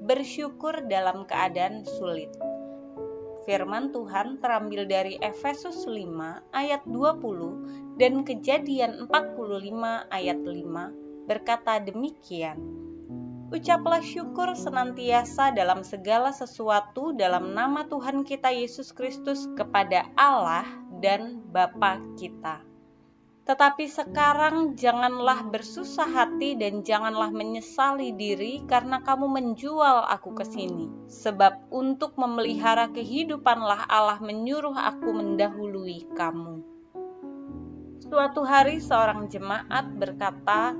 bersyukur dalam keadaan sulit. Firman Tuhan terambil dari Efesus 5 ayat 20 dan Kejadian 45 ayat 5 berkata demikian. Ucaplah syukur senantiasa dalam segala sesuatu dalam nama Tuhan kita Yesus Kristus kepada Allah dan Bapa kita. Tetapi sekarang janganlah bersusah hati dan janganlah menyesali diri karena kamu menjual aku ke sini. Sebab untuk memelihara kehidupanlah Allah menyuruh aku mendahului kamu. Suatu hari seorang jemaat berkata,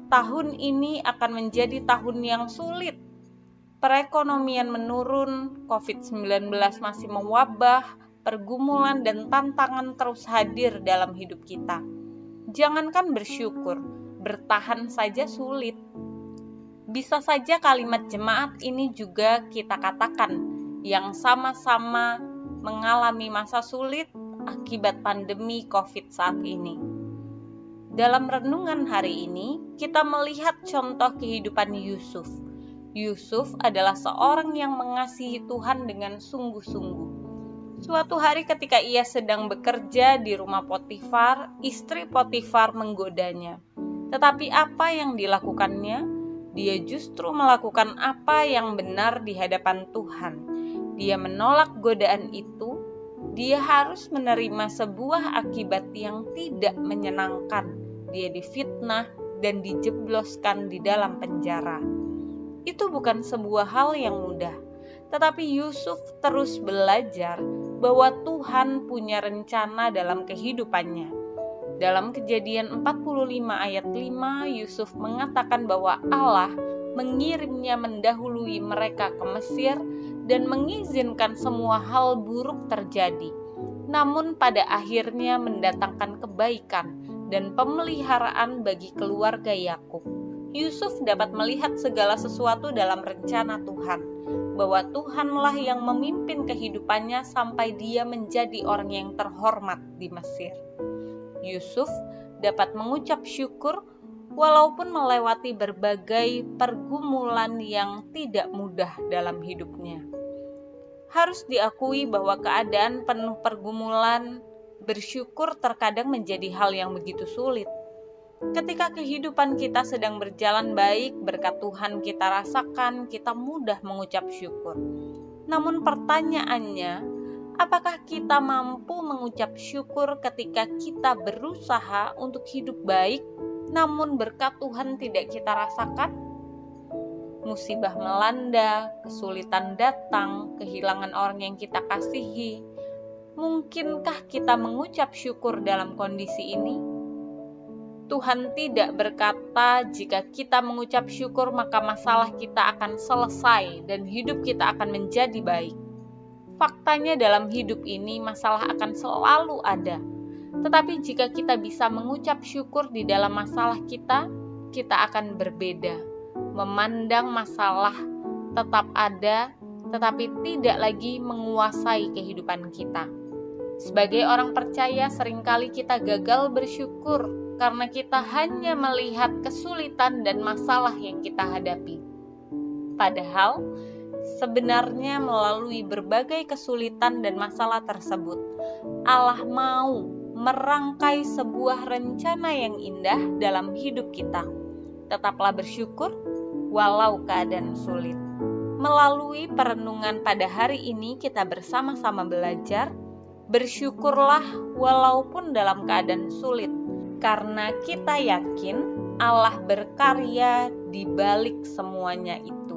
tahun ini akan menjadi tahun yang sulit. Perekonomian menurun, COVID-19 masih mewabah, pergumulan dan tantangan terus hadir dalam hidup kita. Jangankan bersyukur, bertahan saja sulit. Bisa saja kalimat jemaat ini juga kita katakan, yang sama-sama mengalami masa sulit akibat pandemi COVID saat ini. Dalam renungan hari ini, kita melihat contoh kehidupan Yusuf. Yusuf adalah seorang yang mengasihi Tuhan dengan sungguh-sungguh. Suatu hari ketika ia sedang bekerja di rumah Potifar, istri Potifar menggodanya. Tetapi apa yang dilakukannya? Dia justru melakukan apa yang benar di hadapan Tuhan. Dia menolak godaan itu. Dia harus menerima sebuah akibat yang tidak menyenangkan. Dia difitnah dan dijebloskan di dalam penjara. Itu bukan sebuah hal yang mudah. Tetapi Yusuf terus belajar bahwa Tuhan punya rencana dalam kehidupannya. Dalam Kejadian 45 ayat 5, Yusuf mengatakan bahwa Allah mengirimnya mendahului mereka ke Mesir dan mengizinkan semua hal buruk terjadi. Namun pada akhirnya mendatangkan kebaikan dan pemeliharaan bagi keluarga Yakub. Yusuf dapat melihat segala sesuatu dalam rencana Tuhan, bahwa Tuhanlah yang memimpin kehidupannya sampai dia menjadi orang yang terhormat di Mesir. Yusuf dapat mengucap syukur walaupun melewati berbagai pergumulan yang tidak mudah dalam hidupnya. Harus diakui bahwa keadaan penuh pergumulan, bersyukur terkadang menjadi hal yang begitu sulit. Ketika kehidupan kita sedang berjalan baik, berkat Tuhan kita rasakan, kita mudah mengucap syukur. Namun pertanyaannya, apakah kita mampu mengucap syukur ketika kita berusaha untuk hidup baik, namun berkat Tuhan tidak kita rasakan? Musibah melanda, kesulitan datang, kehilangan orang yang kita kasihi. Mungkinkah kita mengucap syukur dalam kondisi ini? Tuhan tidak berkata jika kita mengucap syukur maka masalah kita akan selesai dan hidup kita akan menjadi baik. Faktanya dalam hidup ini masalah akan selalu ada. Tetapi jika kita bisa mengucap syukur di dalam masalah kita akan berbeda. Memandang masalah tetap ada, tetapi tidak lagi menguasai kehidupan kita. Sebagai orang percaya, seringkali kita gagal bersyukur karena kita hanya melihat kesulitan dan masalah yang kita hadapi. Padahal, sebenarnya melalui berbagai kesulitan dan masalah tersebut, Allah mau merangkai sebuah rencana yang indah dalam hidup kita. Tetaplah bersyukur walau keadaan sulit. Melalui perenungan pada hari ini kita bersama-sama belajar, bersyukurlah walaupun dalam keadaan sulit. Karena kita yakin Allah berkarya di balik semuanya itu.